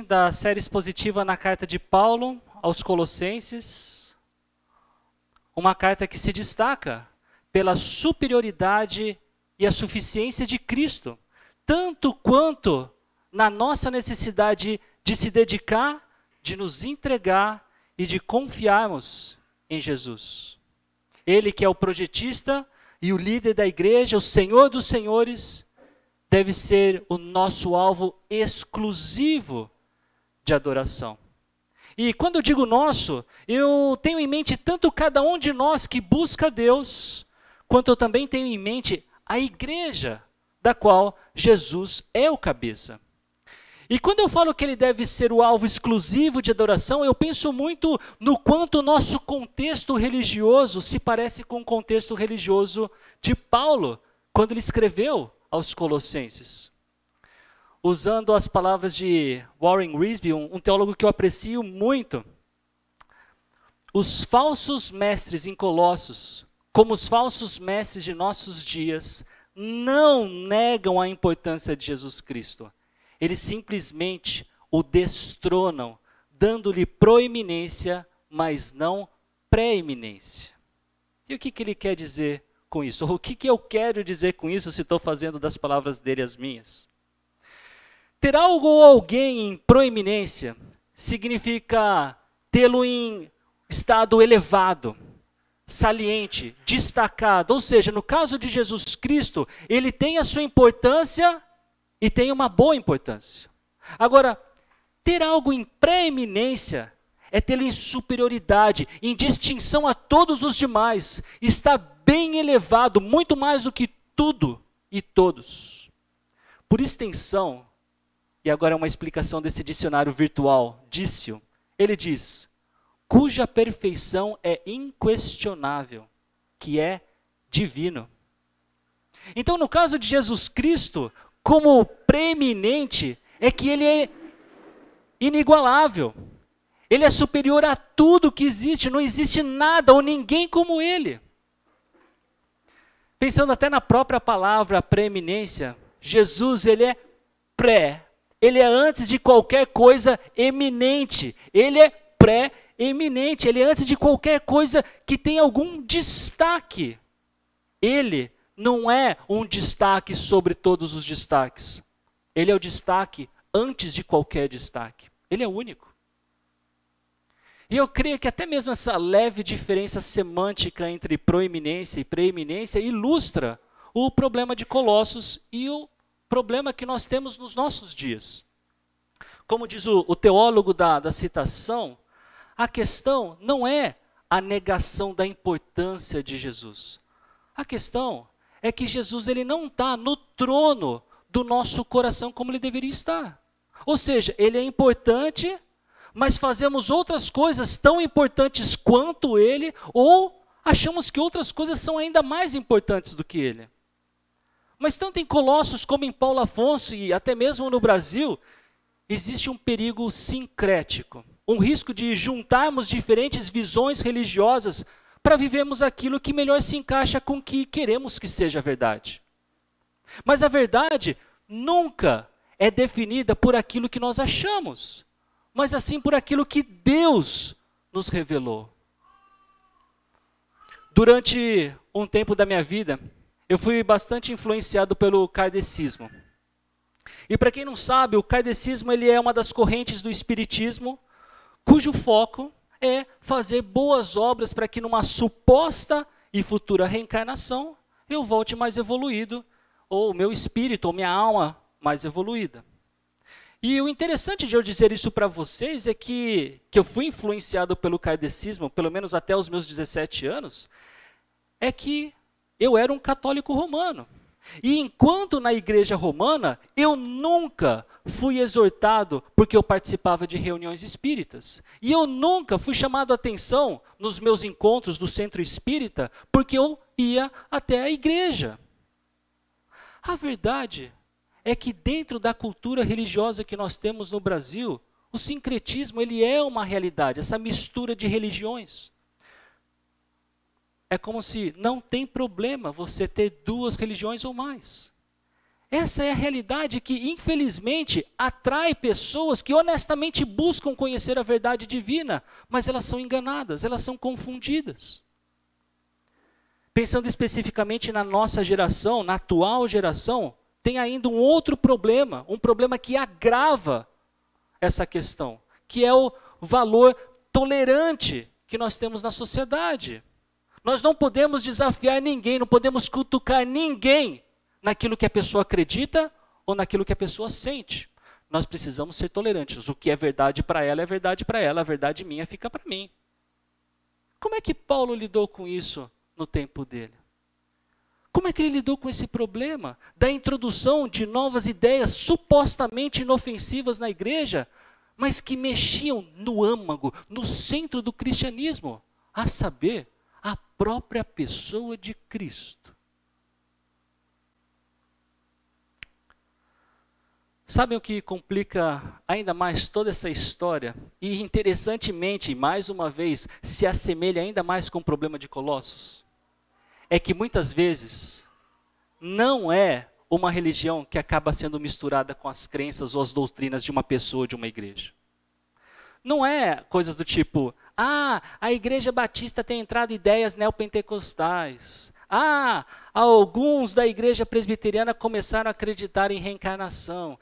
Da série expositiva na carta de Paulo aos Colossenses, uma carta que se destaca pela superioridade e a suficiência de Cristo, tanto quanto na nossa necessidade de se dedicar, de nos entregar e de confiarmos em Jesus. Ele que é o projetista e o líder da igreja, o Senhor dos senhores, deve ser o nosso alvo exclusivo de adoração. E quando eu digo nosso, eu tenho em mente tanto cada um de nós que busca Deus, quanto eu também tenho em mente a igreja, da qual Jesus é o cabeça. E quando eu falo que ele deve ser o alvo exclusivo de adoração, eu penso muito no quanto o nosso contexto religioso se parece com o contexto religioso de Paulo, quando ele escreveu aos Colossenses. Usando as palavras de Warren Wiersbe, um teólogo que eu aprecio muito, os falsos mestres em Colossos, como os falsos mestres de nossos dias, não negam a importância de Jesus Cristo. Eles simplesmente o destronam, dando-lhe proeminência, mas não preeminência. E o que ele quer dizer com isso? Ou o que eu quero dizer com isso se estou fazendo das palavras dele as minhas? Ter algo ou alguém em proeminência significa tê-lo em estado elevado, saliente, destacado. Ou seja, no caso de Jesus Cristo, ele tem a sua importância e tem uma boa importância. Agora, ter algo em preeminência é tê-lo em superioridade, em distinção a todos os demais. Está bem elevado, muito mais do que tudo e todos. Por extensão, e agora é uma explicação desse dicionário virtual, Dício, ele diz, cuja perfeição é inquestionável, que é divino. Então, no caso de Jesus Cristo, como preeminente, é que ele é inigualável. Ele é superior a tudo que existe, não existe nada ou ninguém como ele. Pensando até na própria palavra preeminência, Jesus, ele é pré, ele é antes de qualquer coisa eminente, ele é pré-eminente, ele é antes de qualquer coisa que tenha algum destaque. Ele não é um destaque sobre todos os destaques. Ele é o destaque antes de qualquer destaque. Ele é único. E eu creio que até mesmo essa leve diferença semântica entre proeminência e preeminência ilustra o problema de Colossos e o problema que nós temos nos nossos dias. Como diz o teólogo da citação, a questão não é a negação da importância de Jesus. A questão é que Jesus ele não está no trono do nosso coração como ele deveria estar. Ou seja, ele é importante, mas fazemos outras coisas tão importantes quanto ele, ou achamos que outras coisas são ainda mais importantes do que ele. Mas tanto em Colossos como em Paulo Afonso e até mesmo no Brasil, existe um perigo sincrético, um risco de juntarmos diferentes visões religiosas para vivermos aquilo que melhor se encaixa com o que queremos que seja a verdade. Mas a verdade nunca é definida por aquilo que nós achamos, mas assim por aquilo que Deus nos revelou. Durante um tempo da minha vida, eu fui bastante influenciado pelo kardecismo. E para quem não sabe, o kardecismo ele é uma das correntes do espiritismo, cujo foco é fazer boas obras para que numa suposta e futura reencarnação eu volte mais evoluído, ou o meu espírito, ou minha alma mais evoluída. E o interessante de eu dizer isso para vocês é que eu fui influenciado pelo kardecismo, pelo menos até os meus 17 anos, é que eu era um católico romano. E enquanto na igreja romana, eu nunca fui exortado porque eu participava de reuniões espíritas. E eu nunca fui chamado a atenção nos meus encontros do centro espírita porque eu ia até a igreja. A verdade é que dentro da cultura religiosa que nós temos no Brasil, o sincretismo ele é uma realidade, essa mistura de religiões. É como se não tem problema você ter duas religiões ou mais. Essa é a realidade que, infelizmente, atrai pessoas que honestamente buscam conhecer a verdade divina, mas elas são enganadas, elas são confundidas. Pensando especificamente na nossa geração, na atual geração, tem ainda um outro problema, um problema que agrava essa questão, que é o valor tolerante que nós temos na sociedade. Nós não podemos desafiar ninguém, não podemos cutucar ninguém naquilo que a pessoa acredita ou naquilo que a pessoa sente. Nós precisamos ser tolerantes. O que é verdade para ela é verdade para ela, a verdade minha fica para mim. Como é que Paulo lidou com isso no tempo dele? Como é que ele lidou com esse problema da introdução de novas ideias supostamente inofensivas na igreja, mas que mexiam no âmago, no centro do cristianismo, a saber, a própria pessoa de Cristo? Sabem o que complica ainda mais toda essa história? E interessantemente, mais uma vez, se assemelha ainda mais com o problema de Colossos? É que muitas vezes não é uma religião que acaba sendo misturada com as crenças ou as doutrinas de uma pessoa, de uma igreja. Não é coisas do tipo, a igreja batista tem entrado ideias neopentecostais. Alguns da igreja presbiteriana começaram a acreditar em reencarnação.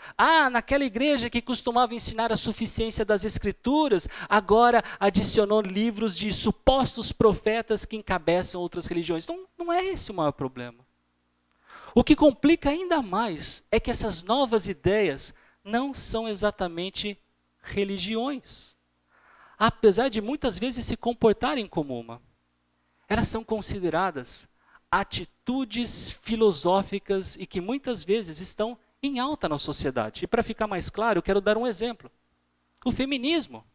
Naquela igreja que costumava ensinar a suficiência das escrituras, agora adicionou livros de supostos profetas que encabeçam outras religiões. Não é esse o maior problema. O que complica ainda mais é que essas novas ideias não são exatamente religiões. Apesar de muitas vezes se comportarem como uma, elas são consideradas atitudes filosóficas e que muitas vezes estão em alta na sociedade. E para ficar mais claro, eu quero dar um exemplo. O feminismo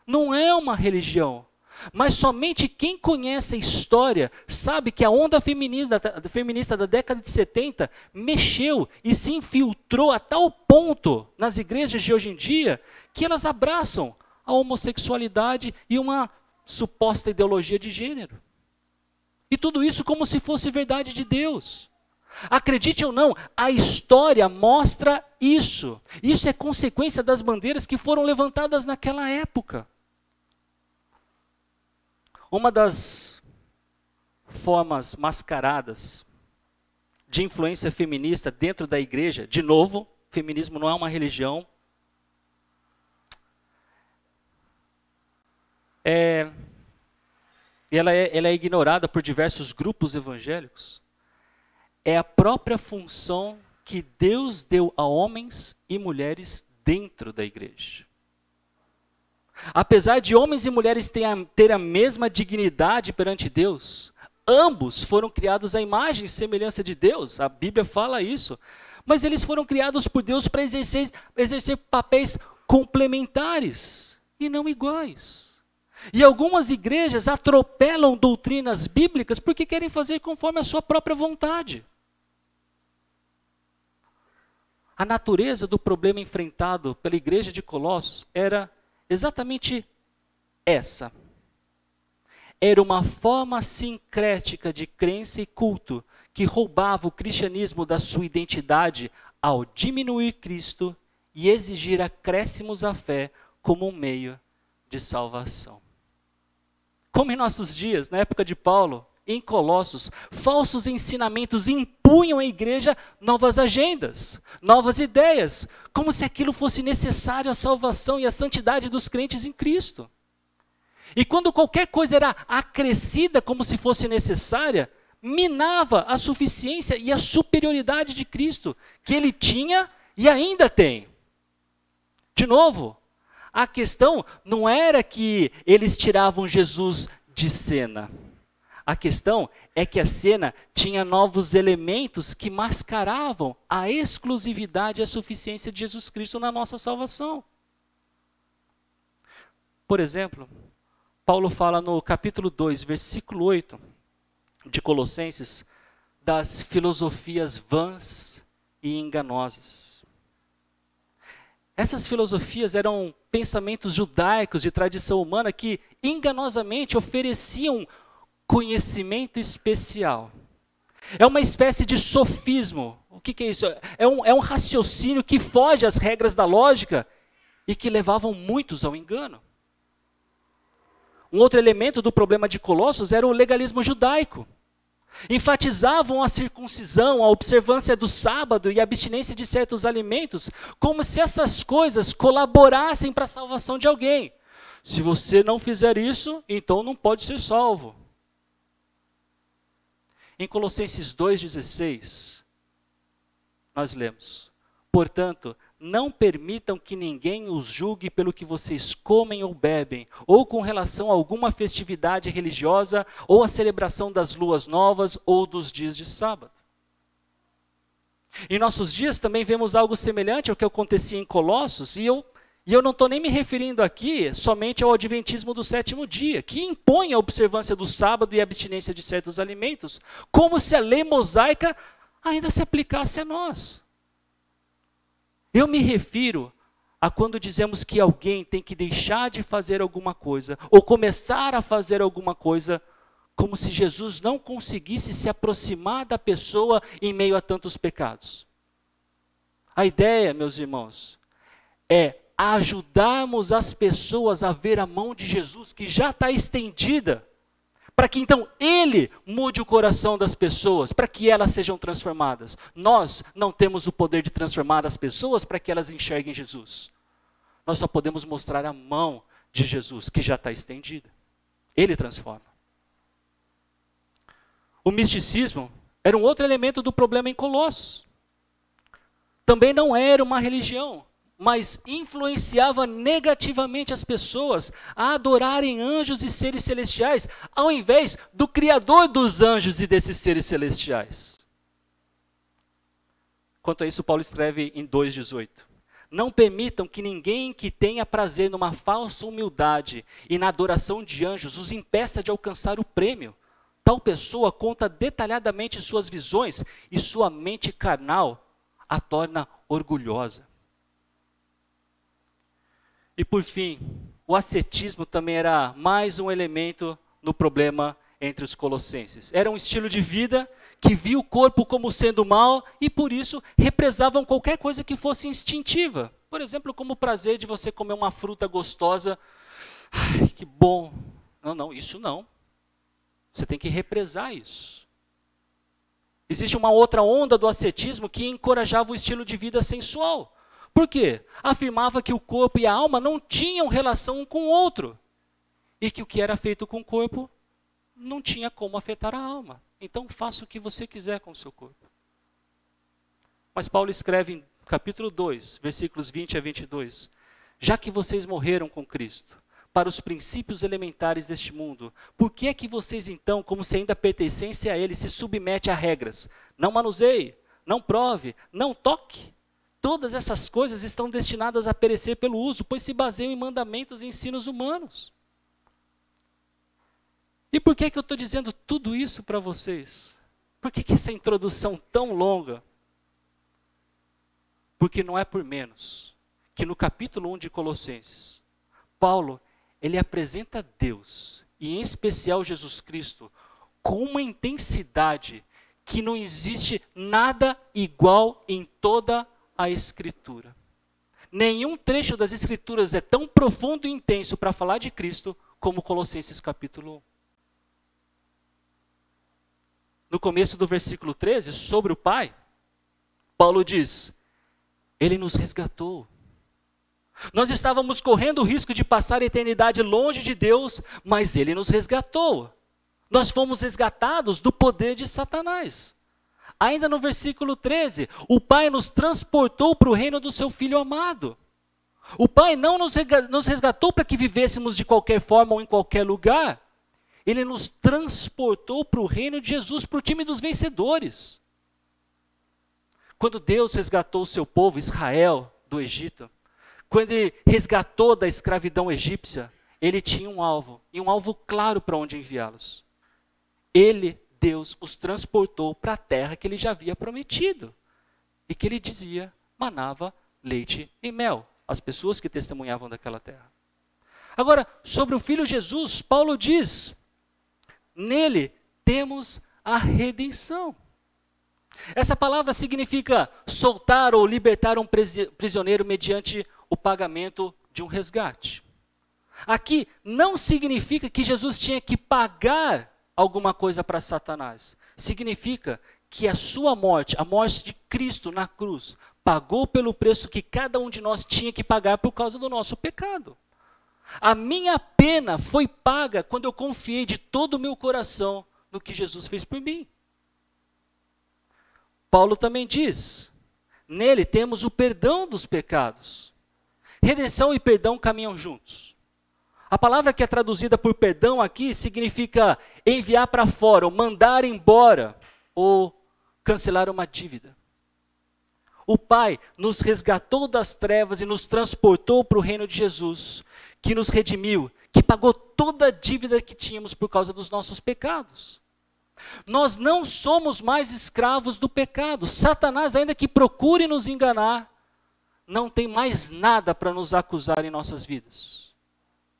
não é uma religião, mas somente quem conhece a história sabe que a onda feminista da década de 70 mexeu e se infiltrou a tal ponto nas igrejas de hoje em dia que elas abraçam a homossexualidade e uma suposta ideologia de gênero. E tudo isso como se fosse verdade de Deus. Acredite ou não, a história mostra isso. Isso é consequência das bandeiras que foram levantadas naquela época. Uma das formas mascaradas de influência feminista dentro da igreja, de novo, feminismo não é uma religião, e ela é ignorada por diversos grupos evangélicos, é a própria função que Deus deu a homens e mulheres dentro da igreja. Apesar de homens e mulheres ter a mesma dignidade perante Deus, ambos foram criados à imagem e semelhança de Deus, a Bíblia fala isso, mas eles foram criados por Deus para exercer papéis complementares e não iguais. E algumas igrejas atropelam doutrinas bíblicas porque querem fazer conforme a sua própria vontade. A natureza do problema enfrentado pela igreja de Colossos era exatamente essa. Era uma forma sincrética de crença e culto que roubava o cristianismo da sua identidade ao diminuir Cristo e exigir acréscimos à fé como um meio de salvação. Como em nossos dias, na época de Paulo, em Colossos, falsos ensinamentos impunham à igreja novas agendas, novas ideias, como se aquilo fosse necessário à salvação e à santidade dos crentes em Cristo. E quando qualquer coisa era acrescida como se fosse necessária, minava a suficiência e a superioridade de Cristo, que ele tinha e ainda tem. De novo, a questão não era que eles tiravam Jesus de cena. A questão é que a cena tinha novos elementos que mascaravam a exclusividade e a suficiência de Jesus Cristo na nossa salvação. Por exemplo, Paulo fala no capítulo 2, versículo 8 de Colossenses, das filosofias vãs e enganosas. Essas filosofias eram pensamentos judaicos de tradição humana que enganosamente ofereciam conhecimento especial. É uma espécie de sofismo. O que é isso? É um raciocínio que foge às regras da lógica e que levavam muitos ao engano. Um outro elemento do problema de Colossos era o legalismo judaico. Enfatizavam a circuncisão, a observância do sábado e a abstinência de certos alimentos, como se essas coisas colaborassem para a salvação de alguém. Se você não fizer isso, então não pode ser salvo. Em Colossenses 2,16, nós lemos: portanto, não permitam que ninguém os julgue pelo que vocês comem ou bebem, ou com relação a alguma festividade religiosa, ou a celebração das luas novas, ou dos dias de sábado. Em nossos dias também vemos algo semelhante ao que acontecia em Colossos, e eu não estou nem me referindo aqui somente ao adventismo do sétimo dia, que impõe a observância do sábado e a abstinência de certos alimentos, como se a lei mosaica ainda se aplicasse a nós. Eu me refiro a quando dizemos que alguém tem que deixar de fazer alguma coisa, ou começar a fazer alguma coisa, como se Jesus não conseguisse se aproximar da pessoa em meio a tantos pecados. A ideia, meus irmãos, é ajudarmos as pessoas a ver a mão de Jesus, que já está estendida, para que então Ele mude o coração das pessoas, para que elas sejam transformadas. Nós não temos o poder de transformar as pessoas para que elas enxerguem Jesus. Nós só podemos mostrar a mão de Jesus, que já está estendida. Ele transforma. O misticismo era um outro elemento do problema em Colossos. Também não era uma religião, mas influenciava negativamente as pessoas a adorarem anjos e seres celestiais, ao invés do Criador dos anjos e desses seres celestiais. Quanto a isso, Paulo escreve em 2,18. Não permitam que ninguém que tenha prazer numa falsa humildade e na adoração de anjos os impeça de alcançar o prêmio. Tal pessoa conta detalhadamente suas visões e sua mente carnal a torna orgulhosa. E por fim, o ascetismo também era mais um elemento no problema entre os colossenses. Era um estilo de vida que via o corpo como sendo mal e por isso represavam qualquer coisa que fosse instintiva. Por exemplo, como o prazer de você comer uma fruta gostosa. Ai, que bom. Não, isso não. Você tem que represar isso. Existe uma outra onda do ascetismo que encorajava o estilo de vida sensual. Por quê? Afirmava que o corpo e a alma não tinham relação um com o outro. E que o que era feito com o corpo não tinha como afetar a alma. Então faça o que você quiser com o seu corpo. Mas Paulo escreve em capítulo 2, versículos 20 a 22. Já que vocês morreram com Cristo para os princípios elementares deste mundo, por que é que vocês então, como se ainda pertencessem a ele, se submetem a regras? Não manuseie, não prove, não toque. Todas essas coisas estão destinadas a perecer pelo uso, pois se baseiam em mandamentos e ensinos humanos. E por que eu estou dizendo tudo isso para vocês? Por que essa introdução tão longa? Porque não é por menos que no capítulo 1 de Colossenses, Paulo, ele apresenta Deus, e em especial Jesus Cristo, com uma intensidade que não existe nada igual em toda a Escritura. Nenhum trecho das Escrituras é tão profundo e intenso para falar de Cristo como Colossenses capítulo 1. No começo do versículo 13, sobre o Pai, Paulo diz: Ele nos resgatou. Nós estávamos correndo o risco de passar a eternidade longe de Deus, mas Ele nos resgatou. Nós fomos resgatados do poder de Satanás. Ainda no versículo 13, o Pai nos transportou para o reino do seu Filho amado. O Pai não nos resgatou para que vivêssemos de qualquer forma ou em qualquer lugar. Ele nos transportou para o reino de Jesus, para o time dos vencedores. Quando Deus resgatou o seu povo, Israel, do Egito, quando Ele resgatou da escravidão egípcia, Ele tinha um alvo, e um alvo claro para onde enviá-los. Deus os transportou para a terra que Ele já havia prometido. E que Ele dizia, manava leite e mel, as pessoas que testemunhavam daquela terra. Agora, sobre o Filho Jesus, Paulo diz, nele temos a redenção. Essa palavra significa soltar ou libertar um prisioneiro mediante o pagamento de um resgate. Aqui não significa que Jesus tinha que pagar alguma coisa para Satanás. Significa que a sua morte, a morte de Cristo na cruz, pagou pelo preço que cada um de nós tinha que pagar por causa do nosso pecado. A minha pena foi paga quando eu confiei de todo o meu coração no que Jesus fez por mim. Paulo também diz, nele temos o perdão dos pecados. Redenção e perdão caminham juntos. A palavra que é traduzida por perdão aqui significa enviar para fora, ou mandar embora, ou cancelar uma dívida. O Pai nos resgatou das trevas e nos transportou para o reino de Jesus, que nos redimiu, que pagou toda a dívida que tínhamos por causa dos nossos pecados. Nós não somos mais escravos do pecado. Satanás, ainda que procure nos enganar, não tem mais nada para nos acusar em nossas vidas.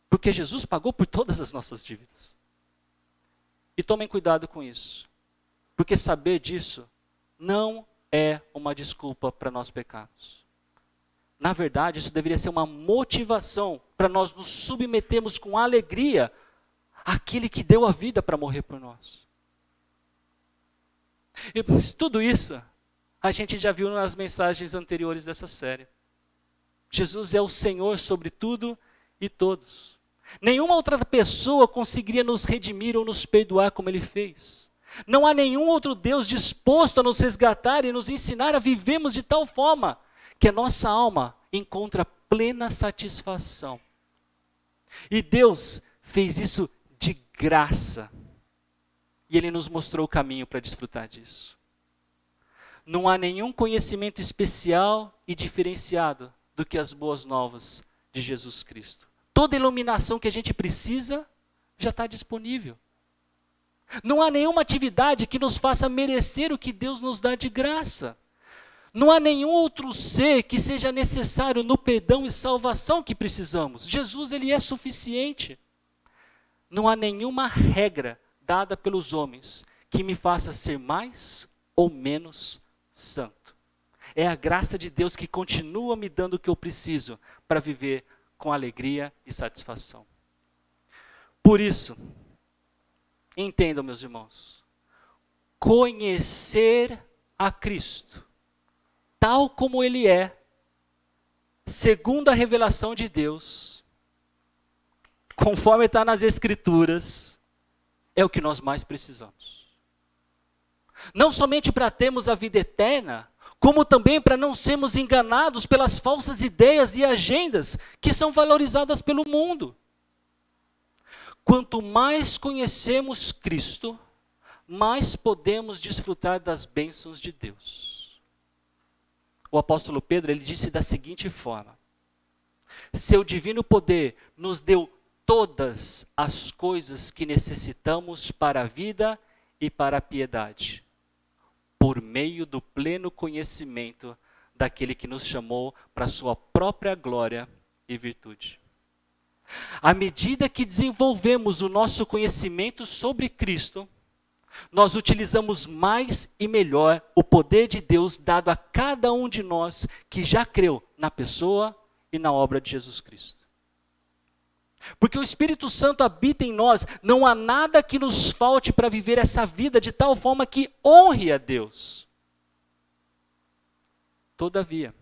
Porque Jesus pagou por todas as nossas dívidas. E tomem cuidado com isso. Porque saber disso não é uma desculpa para nós pecarmos. Na verdade, isso deveria ser uma motivação para nós nos submetermos com alegria àquele que deu a vida para morrer por nós. E tudo isso a gente já viu nas mensagens anteriores dessa série. Jesus é o Senhor sobre tudo e todos. Nenhuma outra pessoa conseguiria nos redimir ou nos perdoar como Ele fez. Não há nenhum outro Deus disposto a nos resgatar e nos ensinar a vivermos de tal forma que a nossa alma encontra plena satisfação. E Deus fez isso de graça. E Ele nos mostrou o caminho para desfrutar disso. Não há nenhum conhecimento especial e diferenciado do que as boas novas de Jesus Cristo. Toda iluminação que a gente precisa já está disponível. Não há nenhuma atividade que nos faça merecer o que Deus nos dá de graça. Não há nenhum outro ser que seja necessário no perdão e salvação que precisamos. Jesus, Ele é suficiente. Não há nenhuma regra dada pelos homens que me faça ser mais ou menos santo. É a graça de Deus que continua me dando o que eu preciso para viver com alegria e satisfação. Por isso, entendam, meus irmãos, conhecer a Cristo, tal como Ele é, segundo a revelação de Deus, conforme está nas Escrituras, é o que nós mais precisamos. Não somente para termos a vida eterna, como também para não sermos enganados pelas falsas ideias e agendas que são valorizadas pelo mundo. Quanto mais conhecemos Cristo, mais podemos desfrutar das bênçãos de Deus. O apóstolo Pedro, ele disse da seguinte forma: seu divino poder nos deu todas as coisas que necessitamos para a vida e para a piedade, por meio do pleno conhecimento daquele que nos chamou para a sua própria glória e virtude. À medida que desenvolvemos o nosso conhecimento sobre Cristo, nós utilizamos mais e melhor o poder de Deus dado a cada um de nós que já creu na pessoa e na obra de Jesus Cristo. Porque o Espírito Santo habita em nós, não há nada que nos falte para viver essa vida de tal forma que honre a Deus. Todavia,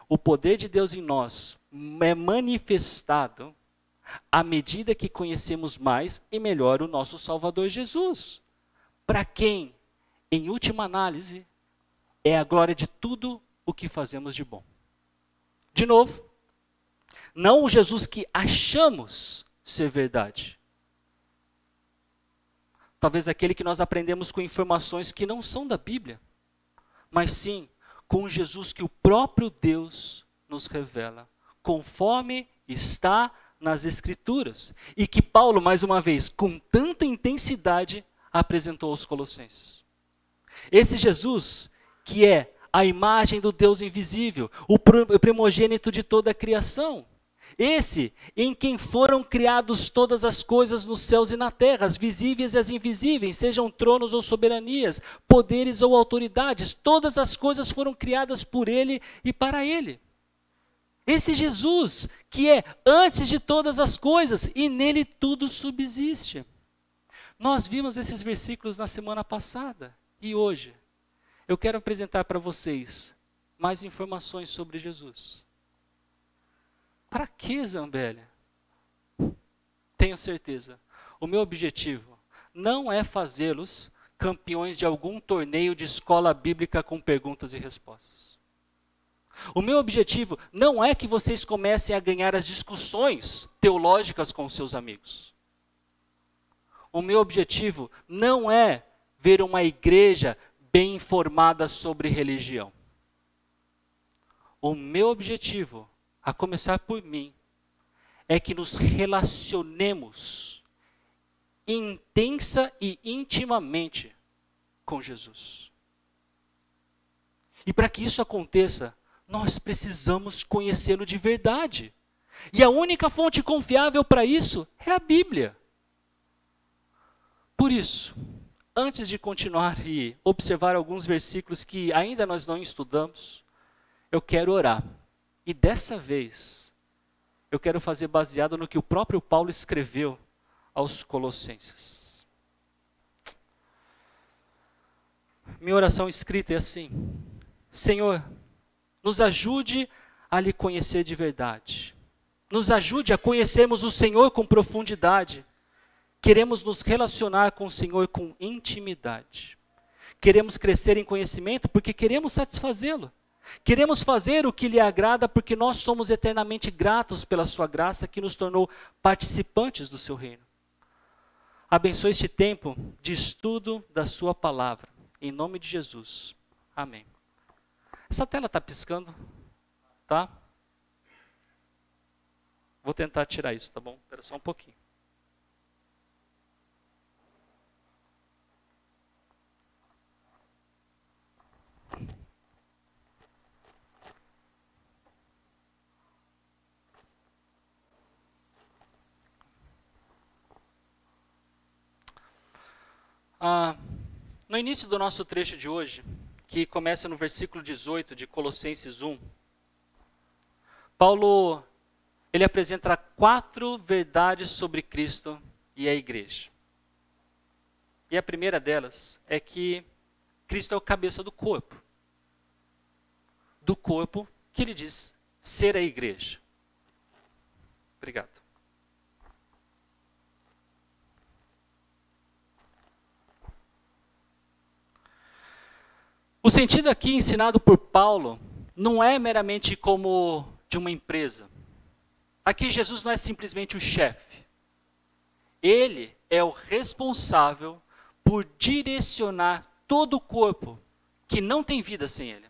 o poder de Deus em nós é manifestado à medida que conhecemos mais e melhor o nosso Salvador Jesus, para quem, em última análise, é a glória de tudo o que fazemos de bom. De novo, não o Jesus que achamos ser verdade. Talvez aquele que nós aprendemos com informações que não são da Bíblia, mas sim com Jesus que o próprio Deus nos revela, conforme está nas Escrituras, e que Paulo, mais uma vez, com tanta intensidade, apresentou aos Colossenses. Esse Jesus, que é a imagem do Deus invisível, o primogênito de toda a criação, Esse em quem foram criados todas as coisas nos céus e na terra, as visíveis e as invisíveis, sejam tronos ou soberanias, poderes ou autoridades, todas as coisas foram criadas por ele e para ele. Esse Jesus que é antes de todas as coisas e nele tudo subsiste. Nós vimos esses versículos na semana passada e hoje eu quero apresentar para vocês mais informações sobre Jesus. Para que, Zambelli? Tenho certeza. O meu objetivo não é fazê-los campeões de algum torneio de escola bíblica com perguntas e respostas. O meu objetivo não é que vocês comecem a ganhar as discussões teológicas com seus amigos. O meu objetivo não é ver uma igreja bem informada sobre religião. O meu objetivo, a começar por mim, é que nos relacionemos intensa e intimamente com Jesus. E para que isso aconteça, nós precisamos conhecê-lo de verdade. E a única fonte confiável para isso é a Bíblia. Por isso, antes de continuar e observar alguns versículos que ainda nós não estudamos, eu quero orar. E dessa vez, eu quero fazer baseado no que o próprio Paulo escreveu aos Colossenses. Minha oração escrita é assim: Senhor, nos ajude a lhe conhecer de verdade. Nos ajude a conhecermos o Senhor com profundidade. Queremos nos relacionar com o Senhor com intimidade. Queremos crescer em conhecimento porque queremos satisfazê-lo. Queremos fazer o que lhe agrada porque nós somos eternamente gratos pela sua graça que nos tornou participantes do seu reino. Abençoe este tempo de estudo da sua palavra. Em nome de Jesus. Amém. Essa tela está piscando? Tá? Vou tentar tirar isso, tá bom? Espera só um pouquinho. No início do nosso trecho de hoje, que começa no versículo 18 de Colossenses 1, Paulo, ele apresenta 4 verdades sobre Cristo e a igreja. E a primeira delas é que Cristo é o cabeça do corpo. Do corpo que ele diz ser a igreja. Obrigado. O sentido aqui ensinado por Paulo não é meramente como de uma empresa. Aqui Jesus não é simplesmente o chefe. Ele é o responsável por direcionar todo o corpo que não tem vida sem ele.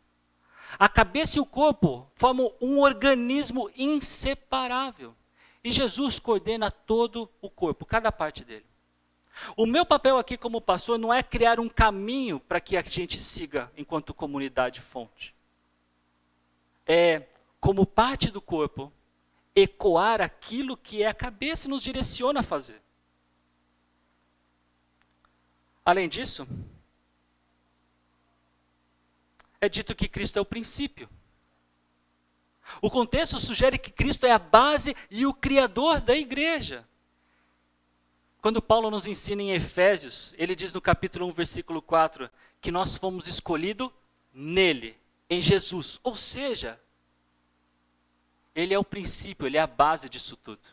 A cabeça e o corpo formam um organismo inseparável. E Jesus coordena todo o corpo, cada parte dele. O meu papel aqui como pastor não é criar um caminho para que a gente siga enquanto comunidade fonte. É, como parte do corpo, ecoar aquilo que é a cabeça e nos direciona a fazer. Além disso, é dito que Cristo é o princípio. O contexto sugere que Cristo é a base e o criador da igreja. Quando Paulo nos ensina em Efésios, ele diz no capítulo 1, versículo 4, que nós fomos escolhidos nele, em Jesus. Ou seja, ele é o princípio, ele é a base disso tudo.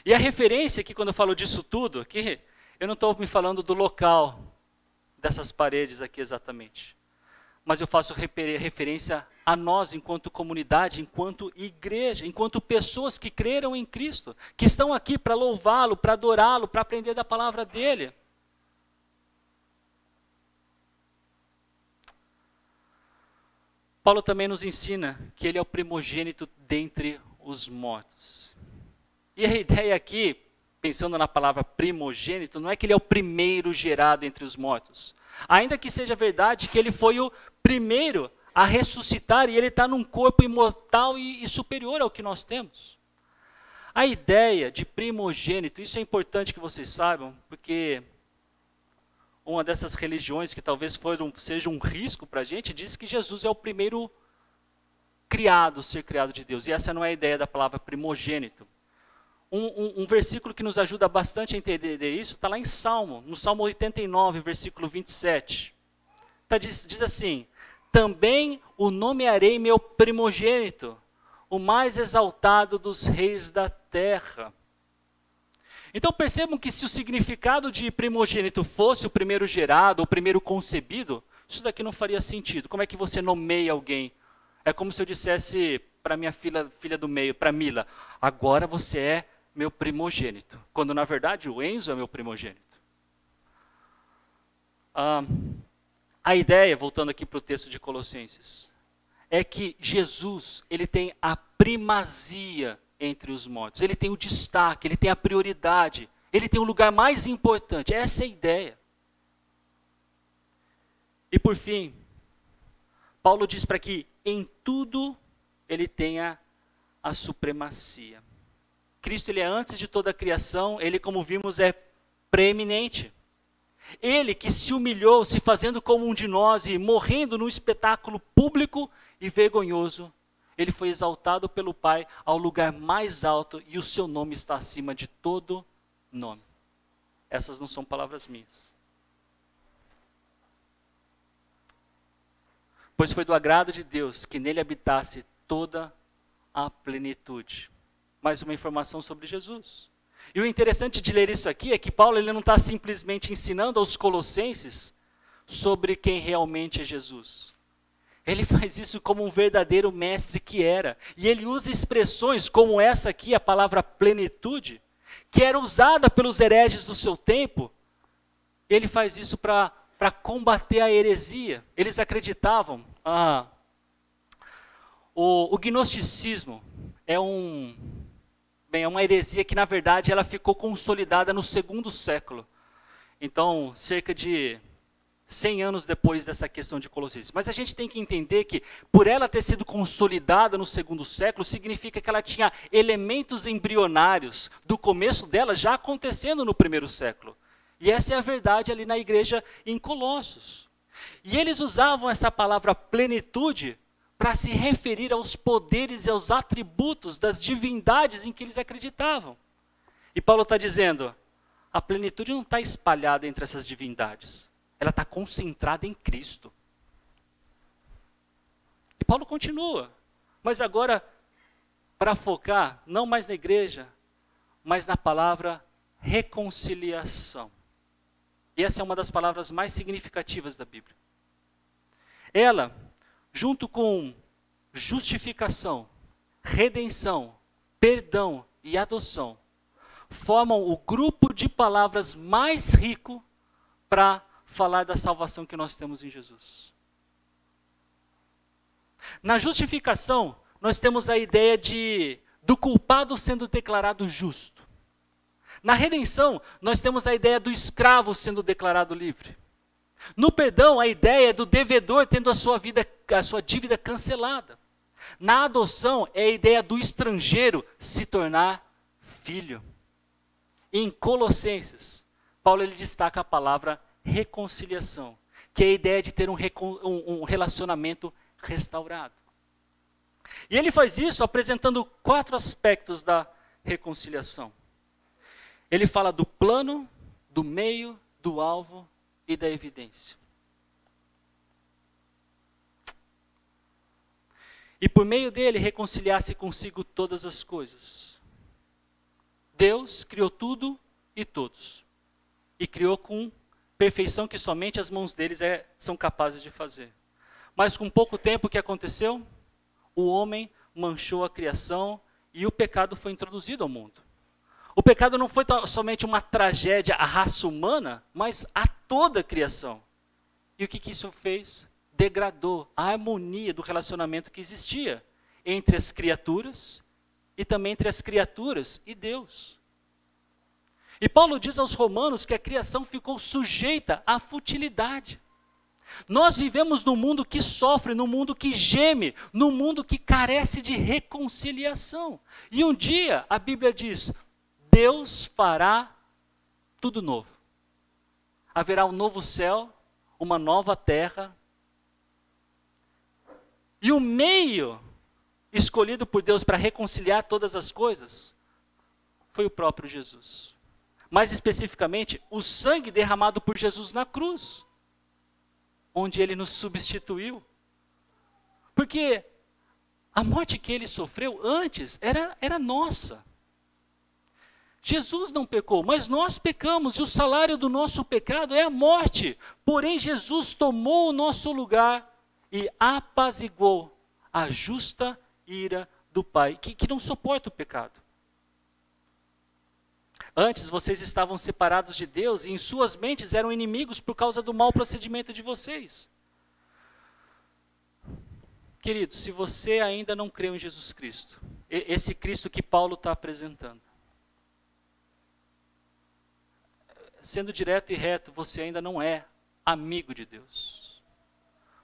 E a referência aqui, quando eu falo disso tudo, aqui, eu não estou me falando do local dessas paredes aqui exatamente. Mas eu faço referência a nós enquanto comunidade, enquanto igreja, enquanto pessoas que creram em Cristo, que estão aqui para louvá-lo, para adorá-lo, para aprender da palavra dele. Paulo também nos ensina que ele é o primogênito dentre os mortos. E a ideia aqui, pensando na palavra primogênito, não é que ele é o primeiro gerado entre os mortos. Ainda que seja verdade que ele foi o primeiro a ressuscitar, e ele está num corpo imortal e superior ao que nós temos. A ideia de primogênito, isso é importante que vocês saibam, porque uma dessas religiões que talvez seja um risco para a gente, diz que Jesus é o primeiro ser criado de Deus. E essa não é a ideia da palavra primogênito. Um versículo que nos ajuda bastante a entender isso, está lá em Salmo, no Salmo 89, versículo 27. Diz assim: também o nomearei meu primogênito, o mais exaltado dos reis da terra. Então percebam que se o significado de primogênito fosse o primeiro gerado, o primeiro concebido, isso daqui não faria sentido. Como é que você nomeia alguém? É como se eu dissesse para minha filha do meio, para Mila, agora você é meu primogênito. Quando na verdade o Enzo é meu primogênito. A ideia, voltando aqui para o texto de Colossenses, é que Jesus, ele tem a primazia entre os mortos. Ele tem o destaque, ele tem a prioridade, ele tem o lugar mais importante. Essa é a ideia. E por fim, Paulo diz para que em tudo ele tenha a supremacia. Cristo, ele é antes de toda a criação, ele, como vimos, é preeminente. Ele que se humilhou, se fazendo como um de nós e morrendo num espetáculo público e vergonhoso, ele foi exaltado pelo Pai ao lugar mais alto e o seu nome está acima de todo nome. Essas não são palavras minhas. Pois foi do agrado de Deus que nele habitasse toda a plenitude. Mais uma informação sobre Jesus. E o interessante de ler isso aqui é que Paulo, ele não está simplesmente ensinando aos colossenses sobre quem realmente é Jesus. Ele faz isso como um verdadeiro mestre que era. E ele usa expressões como essa aqui, a palavra plenitude, que era usada pelos hereges do seu tempo. Ele faz isso para combater a heresia. Eles acreditavam. O gnosticismo é uma heresia que, na verdade, ela ficou consolidada no 2º século. Então, cerca de 100 anos depois dessa questão de Colossenses. Mas a gente tem que entender que, por ela ter sido consolidada no 2º século, significa que ela tinha elementos embrionários do começo dela já acontecendo no 1º século. E essa é a verdade ali na igreja em Colossos. E eles usavam essa palavra plenitude para se referir aos poderes e aos atributos das divindades em que eles acreditavam. E Paulo está dizendo, a plenitude não está espalhada entre essas divindades. Ela está concentrada em Cristo. E Paulo continua, mas agora para focar não mais na igreja, mas na palavra reconciliação. E essa é uma das palavras mais significativas da Bíblia. Ela, junto com justificação, redenção, perdão e adoção, formam o grupo de palavras mais rico para falar da salvação que nós temos em Jesus. Na justificação, nós temos a ideia do culpado sendo declarado justo. Na redenção, nós temos a ideia do escravo sendo declarado livre. No perdão, a ideia é do devedor tendo a sua dívida cancelada. Na adoção, é a ideia do estrangeiro se tornar filho. Em Colossenses, Paulo ele destaca a palavra reconciliação, que é a ideia de ter um relacionamento restaurado. E ele faz isso apresentando 4 aspectos da reconciliação. Ele fala do plano, do meio, do alvo e da evidência. E por meio dele reconciliar-se consigo todas as coisas. Deus criou tudo e todos. E criou com perfeição que somente as mãos deles são capazes de fazer. Mas com pouco tempo o que aconteceu? O homem manchou a criação e o pecado foi introduzido ao mundo. O pecado não foi somente uma tragédia à raça humana, mas a toda a criação. E o que isso fez? Degradou a harmonia do relacionamento que existia entre as criaturas e também entre as criaturas e Deus. E Paulo diz aos romanos que a criação ficou sujeita à futilidade. Nós vivemos num mundo que sofre, num mundo que geme, num mundo que carece de reconciliação. E um dia, a Bíblia diz, Deus fará tudo novo. Haverá um novo céu, uma nova terra. E o meio escolhido por Deus para reconciliar todas as coisas foi o próprio Jesus. Mais especificamente, o sangue derramado por Jesus na cruz, onde ele nos substituiu. Porque a morte que ele sofreu antes era nossa. Jesus não pecou, mas nós pecamos, e o salário do nosso pecado é a morte. Porém, Jesus tomou o nosso lugar e apaziguou a justa ira do Pai, que não suporta o pecado. Antes vocês estavam separados de Deus e em suas mentes eram inimigos por causa do mau procedimento de vocês. Queridos, se você ainda não creu em Jesus Cristo, esse Cristo que Paulo está apresentando, sendo direto e reto, você ainda não é amigo de Deus.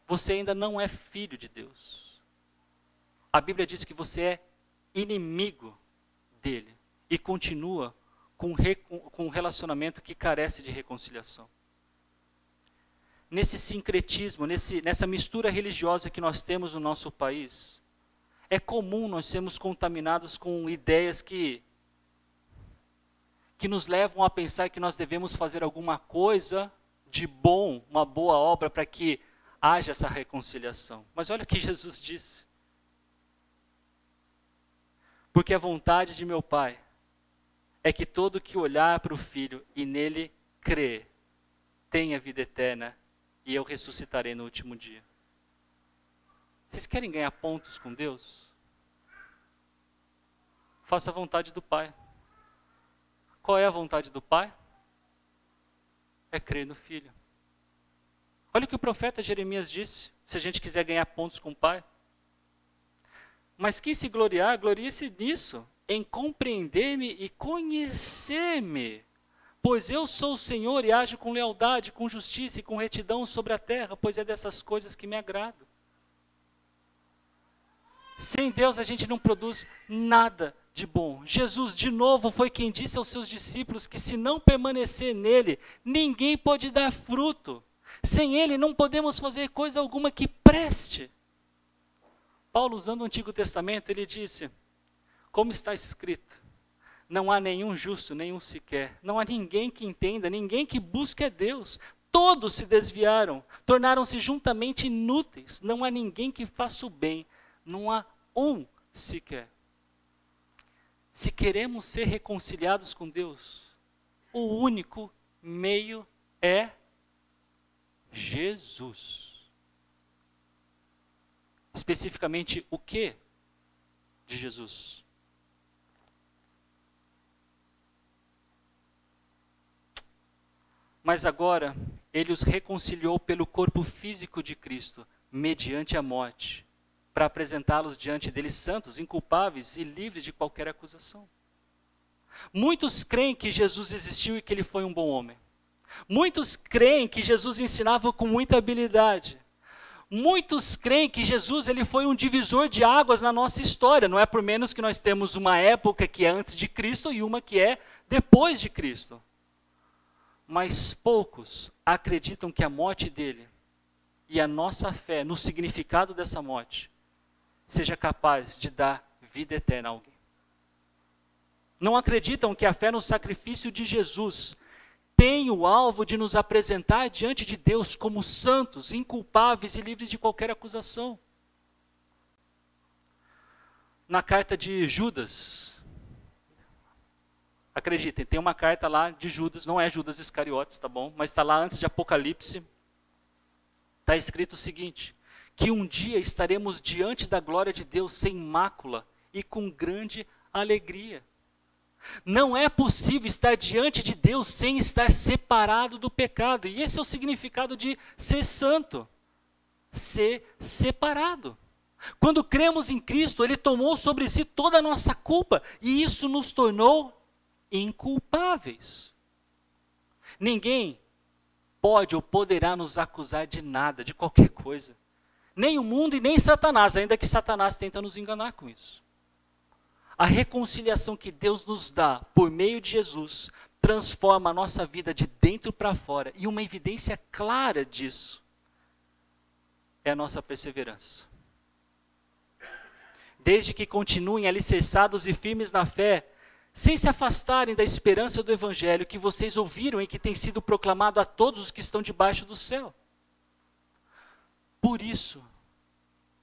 Você ainda não é filho de Deus. A Bíblia diz que você é inimigo dele e continua com um relacionamento que carece de reconciliação. Nesse sincretismo, nessa mistura religiosa que nós temos no nosso país, é comum nós sermos contaminados com ideias que nos levam a pensar que nós devemos fazer alguma coisa de bom, uma boa obra para que haja essa reconciliação. Mas olha o que Jesus disse. Porque a vontade de meu Pai é que todo que olhar para o Filho e nele crer, tenha vida eterna, e eu ressuscitarei no último dia. Vocês querem ganhar pontos com Deus? Faça a vontade do Pai. Qual é a vontade do Pai? É crer no Filho. Olha o que o profeta Jeremias disse, se a gente quiser ganhar pontos com o Pai. Mas quem se gloriar, glorie-se nisso, em compreender-me e conhecer-me. Pois eu sou o Senhor e ajo com lealdade, com justiça e com retidão sobre a terra, pois é dessas coisas que me agrado. Sem Deus a gente não produz nada de bom. Jesus, de novo, foi quem disse aos seus discípulos que se não permanecer nele, ninguém pode dar fruto. Sem ele não podemos fazer coisa alguma que preste. Paulo, usando o Antigo Testamento, ele disse, como está escrito, não há nenhum justo, nenhum sequer. Não há ninguém que entenda, ninguém que busque a Deus. Todos se desviaram, tornaram-se juntamente inúteis. Não há ninguém que faça o bem, não há um sequer. Se queremos ser reconciliados com Deus, o único meio é Jesus. Especificamente o que de Jesus? Mas agora, ele os reconciliou pelo corpo físico de Cristo, mediante a morte, para apresentá-los diante dele santos, inculpáveis e livres de qualquer acusação. Muitos creem que Jesus existiu e que ele foi um bom homem. Muitos creem que Jesus ensinava com muita habilidade. Muitos creem que Jesus ele foi um divisor de águas na nossa história. Não é por menos que nós temos uma época que é antes de Cristo e uma que é depois de Cristo. Mas poucos acreditam que a morte dele e a nossa fé no significado dessa morte seja capaz de dar vida eterna a alguém. Não acreditam que a fé no sacrifício de Jesus tem o alvo de nos apresentar diante de Deus como santos, inculpáveis e livres de qualquer acusação. Na carta de Judas, acreditem, tem uma carta lá de Judas, não é Judas Iscariotes, tá bom? Mas está lá antes de Apocalipse. Está escrito o seguinte, que um dia estaremos diante da glória de Deus sem mácula e com grande alegria. Não é possível estar diante de Deus sem estar separado do pecado. E esse é o significado de ser santo. Ser separado. Quando cremos em Cristo, ele tomou sobre si toda a nossa culpa. E isso nos tornou inculpáveis. Ninguém pode ou poderá nos acusar de nada, de qualquer coisa. Nem o mundo e nem Satanás, ainda que Satanás tenta nos enganar com isso. A reconciliação que Deus nos dá por meio de Jesus transforma a nossa vida de dentro para fora. E uma evidência clara disso é a nossa perseverança. Desde que continuem alicerçados e firmes na fé, sem se afastarem da esperança do Evangelho que vocês ouviram e que tem sido proclamado a todos os que estão debaixo do céu. Por isso,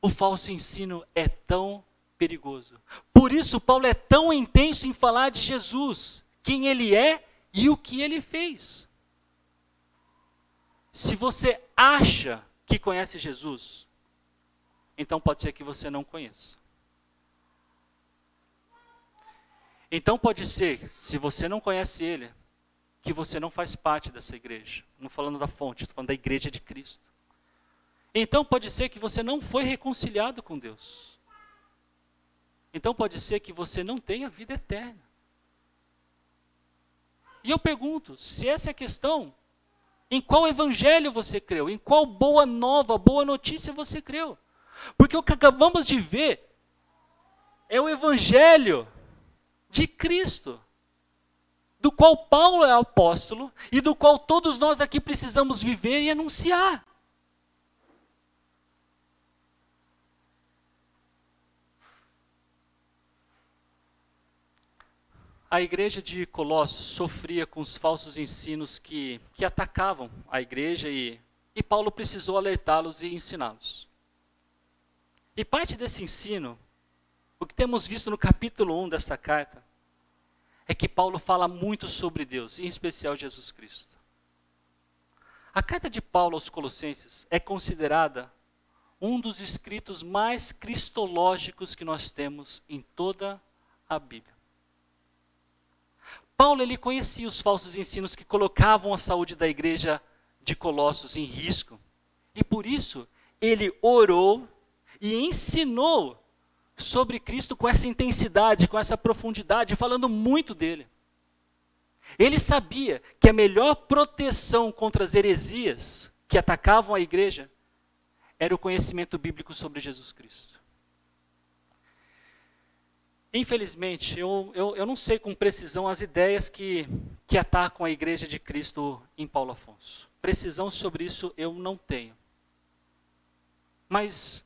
o falso ensino é tão perigoso. Por isso, Paulo é tão intenso em falar de Jesus, quem ele é e o que ele fez. Se você acha que conhece Jesus, então pode ser que você não conheça. Então pode ser, se você não conhece ele, que você não faz parte dessa igreja. Não falando da fonte, estou falando da igreja de Cristo. Então pode ser que você não foi reconciliado com Deus. Então pode ser que você não tenha vida eterna. E eu pergunto, se essa é a questão, em qual evangelho você creu? Em qual boa nova, boa notícia você creu? Porque o que acabamos de ver é o evangelho de Cristo, do qual Paulo é apóstolo e do qual todos nós aqui precisamos viver e anunciar. A igreja de Colossos sofria com os falsos ensinos que atacavam a igreja e Paulo precisou alertá-los e ensiná-los. E parte desse ensino, o que temos visto no capítulo 1 dessa carta, é que Paulo fala muito sobre Deus, em especial Jesus Cristo. A carta de Paulo aos Colossenses é considerada um dos escritos mais cristológicos que nós temos em toda a Bíblia. Paulo ele conhecia os falsos ensinos que colocavam a saúde da igreja de Colossos em risco. E por isso, ele orou e ensinou sobre Cristo com essa intensidade, com essa profundidade, falando muito dele. Ele sabia que a melhor proteção contra as heresias que atacavam a igreja era o conhecimento bíblico sobre Jesus Cristo. Infelizmente, eu não sei com precisão as ideias que atacam a igreja de Cristo em Paulo Afonso. Precisão sobre isso eu não tenho. Mas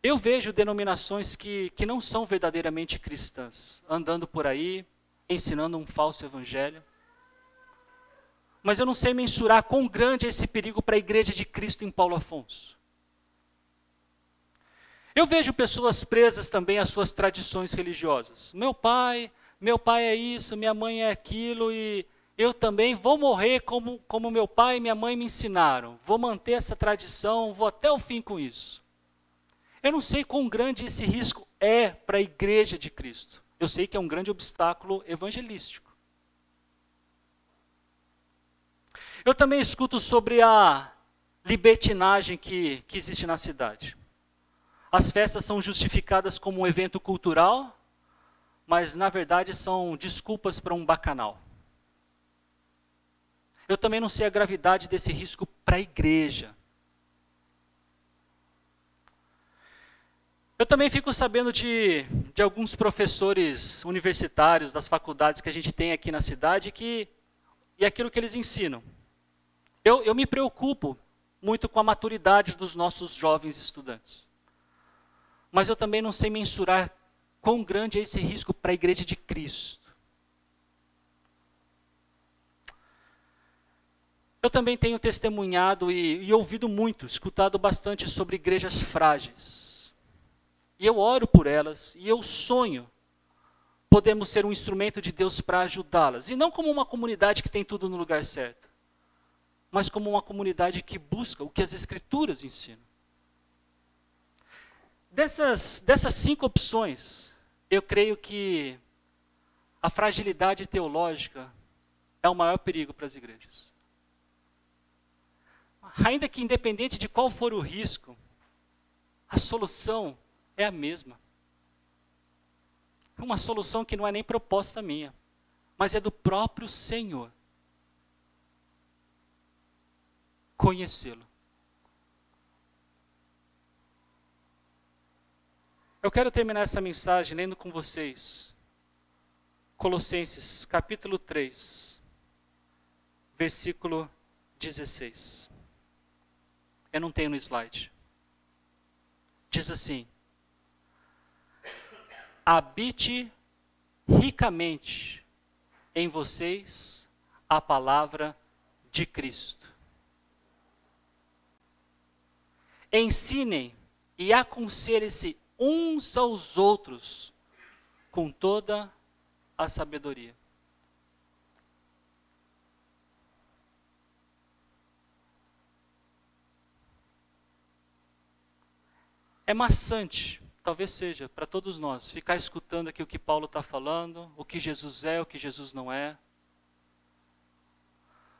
eu vejo denominações que não são verdadeiramente cristãs, andando por aí, ensinando um falso evangelho. Mas eu não sei mensurar quão grande é esse perigo para a igreja de Cristo em Paulo Afonso. Eu vejo pessoas presas também às suas tradições religiosas. Meu pai é isso, minha mãe é aquilo, e eu também vou morrer como meu pai e minha mãe me ensinaram. Vou manter essa tradição, vou até o fim com isso. Eu não sei quão grande esse risco é para a igreja de Cristo. Eu sei que é um grande obstáculo evangelístico. Eu também escuto sobre a libertinagem que existe na cidade. As festas são justificadas como um evento cultural, mas na verdade são desculpas para um bacanal. Eu também não sei a gravidade desse risco para a igreja. Eu também fico sabendo de alguns professores universitários das faculdades que a gente tem aqui na cidade e aquilo que eles ensinam. Eu me preocupo muito com a maturidade dos nossos jovens estudantes. Mas eu também não sei mensurar quão grande é esse risco para a igreja de Cristo. Eu também tenho testemunhado e ouvido muito, escutado bastante sobre igrejas frágeis. E eu oro por elas e eu sonho podemos ser um instrumento de Deus para ajudá-las. E não como uma comunidade que tem tudo no lugar certo, mas como uma comunidade que busca o que as Escrituras ensinam. Dessas 5 opções, eu creio que a fragilidade teológica é o maior perigo para as igrejas. Ainda que independente de qual for o risco, a solução é a mesma. Uma solução que não é nem proposta minha, mas é do próprio Senhor. conhecê-lo. Eu quero terminar essa mensagem lendo com vocês Colossenses capítulo 3, versículo 16. Eu não tenho no slide. Diz assim: habite ricamente em vocês a palavra de Cristo. Ensinem e aconselhem-se uns aos outros com toda a sabedoria. É maçante, talvez seja, para todos nós, ficar escutando aqui o que Paulo está falando, o que Jesus é, o que Jesus não é.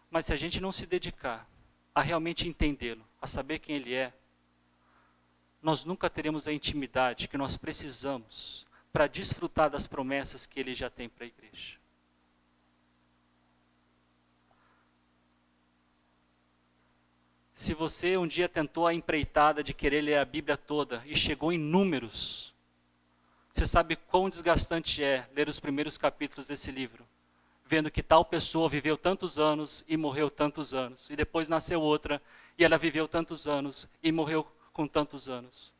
Mas se a gente não se dedicar a realmente entendê-lo, a saber quem ele é, nós nunca teremos a intimidade que nós precisamos para desfrutar das promessas que ele já tem para a igreja. Se você um dia tentou a empreitada de querer ler a Bíblia toda e chegou em números, você sabe quão desgastante é ler os primeiros capítulos desse livro, vendo que tal pessoa viveu tantos anos e morreu tantos anos, e depois nasceu outra, e ela viveu tantos anos e morreu com tantos anos.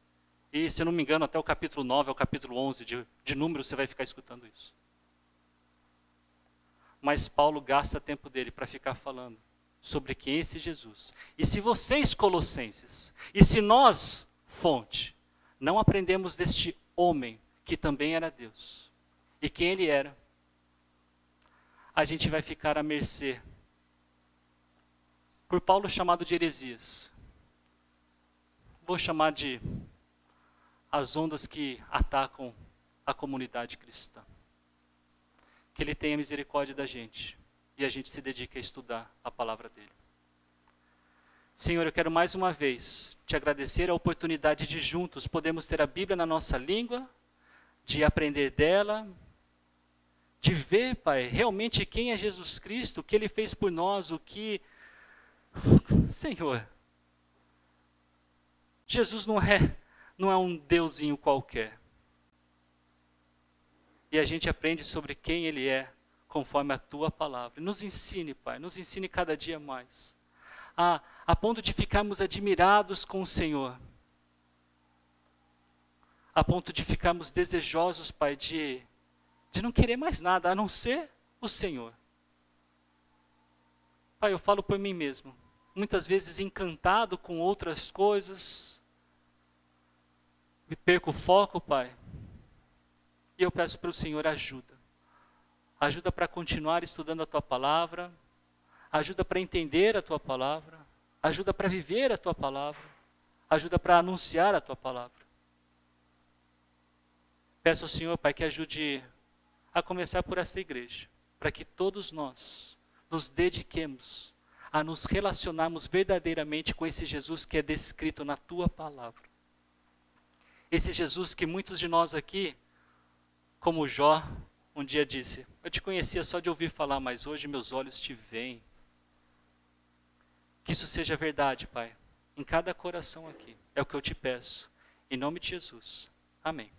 E, se eu não me engano, até o capítulo 9 ao capítulo 11 de Números, você vai ficar escutando isso. Mas Paulo gasta tempo dele para ficar falando sobre quem é esse Jesus. E se vocês, colossenses, e se nós, fonte, não aprendemos deste homem, que também era Deus, e quem ele era, a gente vai ficar à mercê, por Paulo chamado de heresias. Vou chamar de as ondas que atacam a comunidade cristã. Que ele tenha misericórdia da gente e a gente se dedique a estudar a palavra dele. Senhor, eu quero mais uma vez te agradecer a oportunidade de juntos podermos ter a Bíblia na nossa língua, de aprender dela, de ver, Pai, realmente quem é Jesus Cristo, o que ele fez por nós, o que... Senhor, Jesus não é um deusinho qualquer. E a gente aprende sobre quem ele é, conforme a tua palavra. Nos ensine, Pai, nos ensine cada dia mais. A ponto de ficarmos admirados com o Senhor. A ponto de ficarmos desejosos, Pai, de não querer mais nada, a não ser o Senhor. Pai, eu falo por mim mesmo. Muitas vezes encantado com outras coisas, me perco o foco, Pai. E eu peço para o Senhor ajuda. Ajuda para continuar estudando a Tua Palavra. Ajuda para entender a Tua Palavra. Ajuda para viver a Tua Palavra. Ajuda para anunciar a Tua Palavra. Peço ao Senhor, Pai, que ajude a começar por esta igreja. Para que todos nós nos dediquemos a nos relacionarmos verdadeiramente com esse Jesus que é descrito na Tua Palavra. Esse Jesus que muitos de nós aqui, como Jó, um dia disse, eu te conhecia só de ouvir falar, mas hoje meus olhos te veem. Que isso seja verdade, Pai, em cada coração aqui. É o que eu te peço. Em nome de Jesus. Amém.